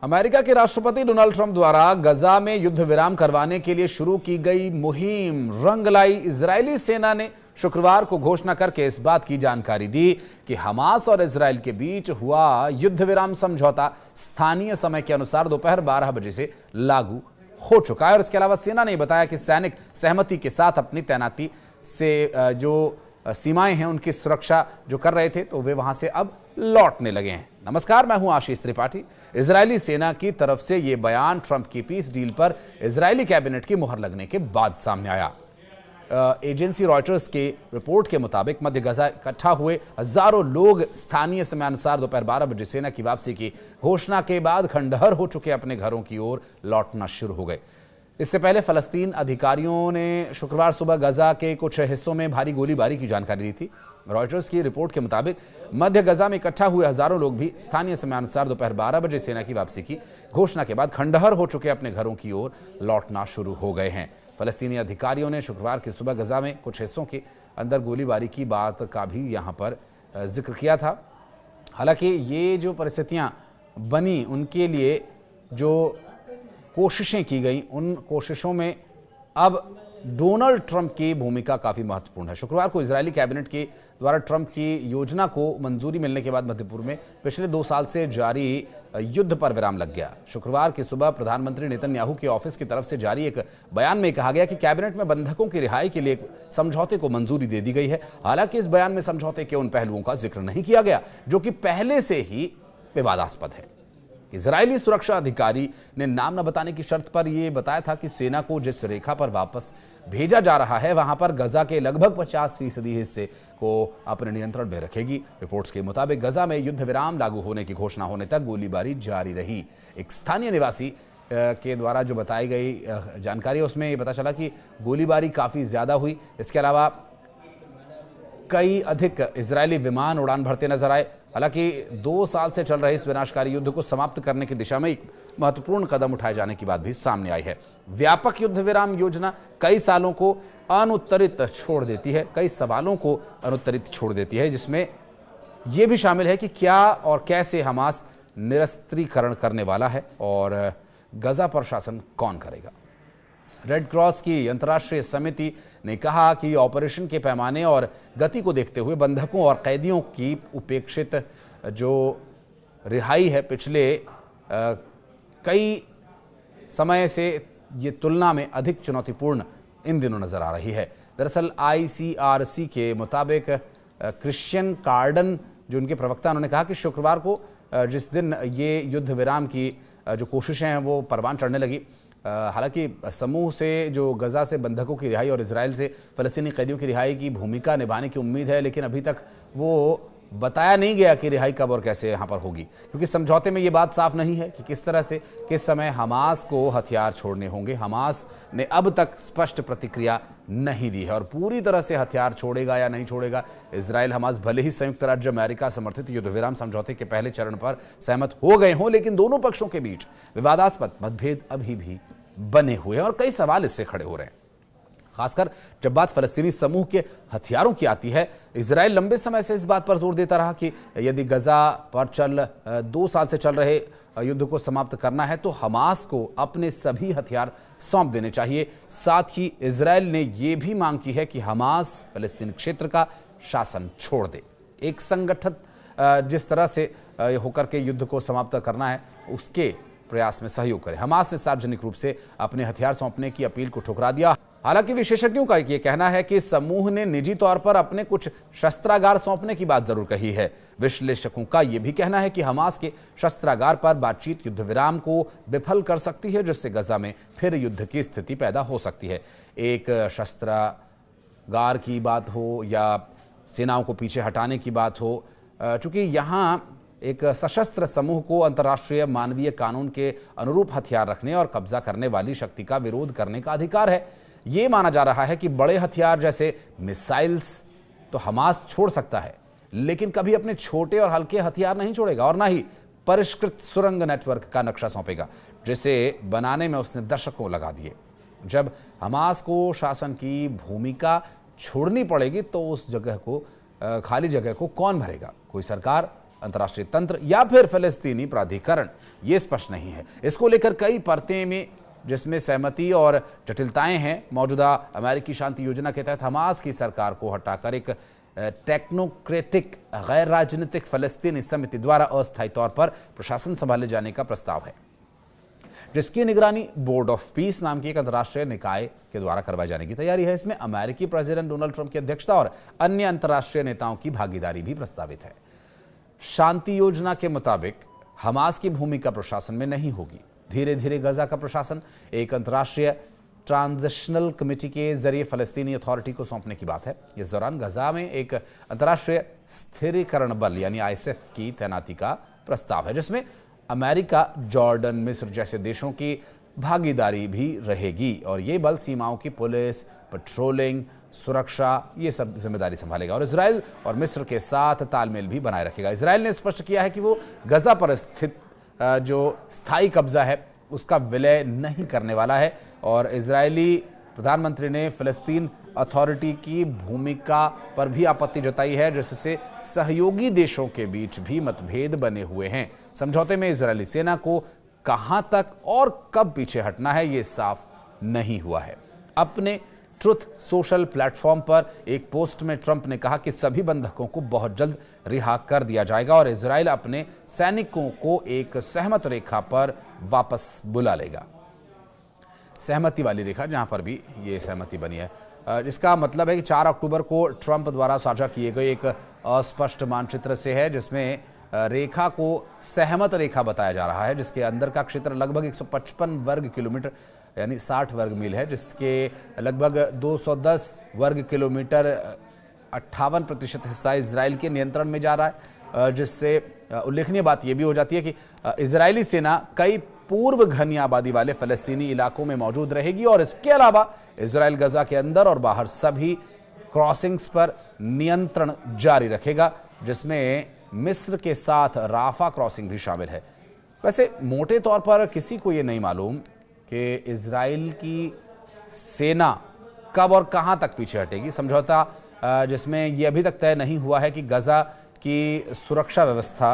America के राष्ट्रपति Donald Trump द्वारा गजा में युद्ध विराम करवाने के लिए शुरू की गई मुहिम रंग लाई। इजरायली सेना ने शुक्रवार को घोषणा करके इस बात की जानकारी दी कि हमास और इजरायल के बीच हुआ युद्ध विराम समझौता स्थानीय समय के अनुसार दोपहर 12 बजे से लागू हो चुका है। और इसके अलावा सेना ने बताया कि सैनिक सहमति के साथ अपनी तैनाती से जो सीमाएं हैं उनकी सुरक्षा जो कर रहे थे तो वे वहां से अब लौटने लगे हैं। नमस्कार, मैं हूं आशीष त्रिपाठी। इजरायली सेना की तरफ से यह बयान ट्रंप की पीस डील पर इजरायली कैबिनेट की मुहर लगने के बाद सामने आया। एजेंसी रॉयटर्स के रिपोर्ट के मुताबिक मध्य गजा इकट्ठा हुए हजारों लोग स्थानीय समयानुसार दोपहर 12 बजे सेना की वापसी की घोषणा के बाद खंडहर हो चुके अपने घरों की ओर लौटना शुरू हो गए। इससे पहले फलस्तीन अधिकारियों ने शुक्रवार सुबह गजा के कुछ हिस्सों में भारी गोलीबारी की जानकारी दी थी। रॉयटर्स की रिपोर्ट के मुताबिक मध्य गजा में इकट्ठा हुए हजारों लोग भी स्थानीय समयानुसार दोपहर 12 बजे सेना की वापसी की घोषणा के बाद खंडहर हो चुके अपने घरों की ओर लौटना शुरू हो गए हैं। फलस्तीनी अधिकारियों ने शुक्रवार की सुबह गजा में कुछ हिस्सों के अंदर गोलीबारी की बात का भी यहां पर जिक्र किया था। हालांकि ये जो परिस्थितियां बनी उनके लिए जो कोशिशें की गई, उन कोशिशों में अब डोनाल्ड ट्रंप की भूमिका काफी महत्वपूर्ण है। शुक्रवार को इजरायली कैबिनेट के द्वारा ट्रंप की योजना को मंजूरी मिलने के बाद मध्य पूर्व में पिछले 2 साल से जारी युद्ध पर विराम लग गया। शुक्रवार की सुबह प्रधानमंत्री नेतन्याहू के ऑफिस की तरफ से जारी एक बयान में कहा गया कि कैबिनेट में बंधकों की रिहाई के लिए एक समझौते को मंजूरी दे दी गई है। हालांकि इस बयान में समझौते के उन पहलुओं का जिक्र नहीं किया गया जो कि पहले से ही विवादास्पद है। इजरायली सुरक्षा अधिकारी ने नाम न बताने की शर्त पर यह बताया था कि सेना को जिस रेखा पर वापस भेजा जा रहा है वहां पर गजा के लगभग 50% हिस्से को अपने नियंत्रण में रखेगी। रिपोर्ट्स के मुताबिक गजा में युद्ध विराम लागू होने की घोषणा होने तक गोलीबारी जारी रही। एक स्थानीय निवासी के द्वारा जो बताई गई जानकारी है उसमें यह पता चला कि गोलीबारी काफी ज्यादा हुई। इसके अलावा कई अधिक इजरायली विमान उड़ान भरते नजर आए। हालांकि 2 साल से चल रहे इस विनाशकारी युद्ध को समाप्त करने की दिशा में एक महत्वपूर्ण कदम उठाए जाने की बात भी सामने आई है। व्यापक युद्ध विराम योजना कई सालों को अनुत्तरित छोड़ देती है, कई सवालों को अनुत्तरित छोड़ देती है, जिसमें यह भी शामिल है कि क्या और कैसे हमास निरस्त्रीकरण करने वाला है और गजा पर शासन कौन करेगा। रेड क्रॉस की अंतर्राष्ट्रीय समिति ने कहा कि ऑपरेशन के पैमाने और गति को देखते हुए बंधकों और कैदियों की उपेक्षित जो रिहाई है पिछले कई समय से ये तुलना में अधिक चुनौतीपूर्ण इन दिनों नजर आ रही है। दरअसल ICRC के मुताबिक क्रिश्चियन कार्डन जो उनके प्रवक्ता, उन्होंने कहा कि शुक्रवार को जिस दिन ये युद्ध विराम की जो कोशिशें हैं वो परवान चढ़ने लगी। हालांकि समूह से जो गजा से बंधकों की रिहाई और इजराइल से फलस्तीनी कैदियों की रिहाई की भूमिका निभाने की उम्मीद है, लेकिन अभी तक वो बताया नहीं गया कि रिहाई कब और कैसे यहां पर होगी, क्योंकि समझौते में ये बात साफ नहीं है कि किस तरह से किस समय हमास को हथियार छोड़ने होंगे। हमास ने अब तक स्पष्ट प्रतिक्रिया नहीं दी है और पूरी तरह से हथियार छोड़ेगा या नहीं छोड़ेगा। इजराइल हमास भले ही संयुक्त राज्य अमेरिका समर्थित युद्ध विराम समझौते के पहले चरण पर सहमत हो गए हों, लेकिन दोनों पक्षों के बीच विवादास्पद मतभेद अभी भी बने हुए हैं और कई सवाल इससे खड़े हो रहे हैं। खासकर जब बात फलस्तीनी समूह के हथियारों की आती है। इजराइल लंबे समय से इस बात पर जोर देता रहा कि यदि गजा पर 2 साल से चल रहे युद्ध को समाप्त करना है तो हमास को अपने सभी हथियार सौंप देने चाहिए। साथ ही इजराइल ने यह भी मांग की है कि हमास फलस्तीन क्षेत्र का शासन छोड़ दे, एक संगठित जिस तरह से होकर के युद्ध को समाप्त करना है उसके प्रयास में सहयोग करे। हमास ने सार्वजनिक रूप से अपने हथियार सौंपने की अपील को ठुकरा दिया। हालांकि विशेषज्ञों का यह कहना है कि समूह ने निजी तौर पर अपने कुछ शस्त्रागार सौंपने की बात जरूर कही है। विश्लेषकों का यह भी कहना है कि हमास के शस्त्रागार पर बातचीत युद्ध विराम को विफल कर सकती है, जिससे गजा में फिर युद्ध की स्थिति पैदा हो सकती है। एक शस्त्रागार की बात हो या सेनाओं को पीछे हटाने की बात हो, चूंकि यहां एक सशस्त्र समूह को अंतर्राष्ट्रीय मानवीय कानून के अनुरूप हथियार रखने और कब्जा करने वाली शक्ति का विरोध करने का अधिकार है। यह माना जा रहा है कि बड़े हथियार जैसे मिसाइल्स तो हमास छोड़ सकता है, लेकिन कभी अपने छोटे और हल्के हथियार नहीं छोड़ेगा और ना ही परिष्कृत सुरंग नेटवर्क का नक्शा सौंपेगा, जिसे बनाने में उसने दशकों लगा दिए। जब हमास को शासन की भूमिका छोड़नी पड़ेगी तो उस जगह को, खाली जगह को कौन भरेगा? कोई सरकार अंतर्राष्ट्रीय तंत्र या फिर फिलिस्तीनी प्राधिकरण, ये स्पष्ट नहीं है। इसको लेकर कई परतें में जिसमें सहमति और जटिलताएं हैं। मौजूदा अमेरिकी शांति योजना के तहत हमास की सरकार को हटाकर एक टेक्नोक्रेटिक गैर राजनीतिक फिलिस्तीनी समिति द्वारा अस्थायी तौर पर प्रशासन संभाले जाने का प्रस्ताव है, जिसकी निगरानी बोर्ड ऑफ पीस नाम की एक अंतर्राष्ट्रीय निकाय के द्वारा करवाए जाने की तैयारी है। इसमें अमेरिकी प्रेसिडेंट डोनाल्ड ट्रंप की अध्यक्षता और अन्य अंतर्राष्ट्रीय नेताओं की भागीदारी भी प्रस्तावित है। शांति योजना के मुताबिक हमास की भूमिका प्रशासन में नहीं होगी। धीरे धीरे गजा का प्रशासन एक अंतर्राष्ट्रीय ट्रांजिशनल कमेटी के जरिए फलस्तीनी अथॉरिटी को सौंपने की बात है। इस दौरान गजा में एक अंतर्राष्ट्रीय स्थिरीकरण बल यानी आईएसएफ की तैनाती का प्रस्ताव है, जिसमें अमेरिका, जॉर्डन, मिस्र जैसे देशों की भागीदारी भी रहेगी और ये बल सीमाओं की पुलिस, पेट्रोलिंग, सुरक्षा, ये सब जिम्मेदारी संभालेगा और इजराइल और मिस्र के साथ तालमेल भी बनाए रखेगा। इजराइल ने स्पष्ट किया है कि वो गजा पर स्थित जो स्थायी कब्जा है उसका विलय नहीं करने वाला है और इजरायली प्रधानमंत्री ने फिलिस्तीन अथॉरिटी की भूमिका पर भी आपत्ति जताई है, जिससे सहयोगी देशों के बीच भी मतभेद बने हुए हैं। समझौते में इजरायली सेना को कहां तक और कब पीछे हटना है ये साफ नहीं हुआ है। अपने ट्रुथ सोशल प्लेटफॉर्म पर एक पोस्ट में ट्रंप ने कहा कि सभी बंधकों को बहुत जल्द रिहा कर दिया जाएगा और इजराइल अपने सैनिकों को एक सहमत रेखा पर वापस बुला लेगा। सहमति वाली रेखा जहां पर भी ये सहमति बनी है, इसका मतलब है कि 4 अक्टूबर को ट्रंप द्वारा साझा किए गए एक अस्पष्ट मानचित्र से है, जिसमें रेखा को सहमत रेखा बताया जा रहा है, जिसके अंदर का क्षेत्र लगभग 155 वर्ग किलोमीटर यानी 60 वर्ग मील है, जिसके लगभग 210 वर्ग किलोमीटर 58% हिस्सा इजराइल के नियंत्रण में जा रहा है, जिससे उल्लेखनीय बात यह भी हो जाती है कि इजरायली सेना कई पूर्व घनी आबादी वाले फलस्तीनी इलाकों में मौजूद रहेगी और इसके अलावा इजराइल गजा के अंदर और बाहर सभी क्रॉसिंग्स पर नियंत्रण जारी रखेगा, जिसमें मिस्र के साथ राफा क्रॉसिंग भी शामिल है। वैसे मोटे तौर पर किसी को यह नहीं मालूम कि इजराइल की सेना कब और कहां तक पीछे हटेगी। समझौता जिसमें यह अभी तक तय नहीं हुआ है कि गजा की सुरक्षा व्यवस्था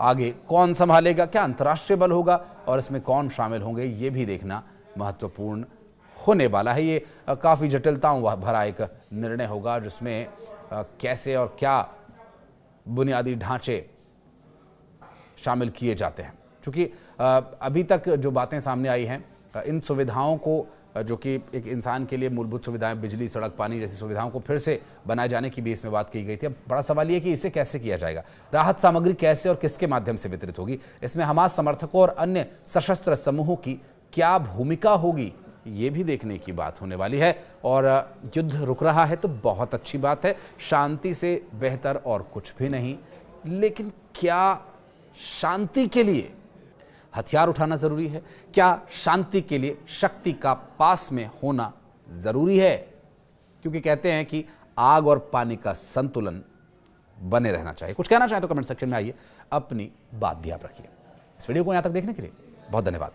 आगे कौन संभालेगा, क्या अंतर्राष्ट्रीय बल होगा और इसमें कौन शामिल होंगे, ये भी देखना महत्वपूर्ण होने वाला है। ये काफ़ी जटिलताओं भरा एक निर्णय होगा, जिसमें कैसे और क्या बुनियादी ढांचे शामिल किए जाते हैं। क्योंकि अभी तक जो बातें सामने आई हैं, इन सुविधाओं को जो कि एक इंसान के लिए मूलभूत सुविधाएं, बिजली, सड़क, पानी जैसी सुविधाओं को फिर से बनाए जाने की भी इसमें बात की गई थी। अब बड़ा सवाल ये कि इसे कैसे किया जाएगा, राहत सामग्री कैसे और किसके माध्यम से वितरित होगी, इसमें हमास समर्थकों और अन्य सशस्त्र समूहों की क्या भूमिका होगी, ये भी देखने की बात होने वाली है। और युद्ध रुक रहा है तो बहुत अच्छी बात है, शांति से बेहतर और कुछ भी नहीं। लेकिन क्या शांति के लिए हथियार उठाना जरूरी है? क्या शांति के लिए शक्ति का पास में होना जरूरी है? क्योंकि कहते हैं कि आग और पानी का संतुलन बने रहना चाहिए। कुछ कहना चाहें तो कमेंट सेक्शन में आइए, अपनी बात भी आप रखिए। इस वीडियो को यहां तक देखने के लिए बहुत धन्यवाद।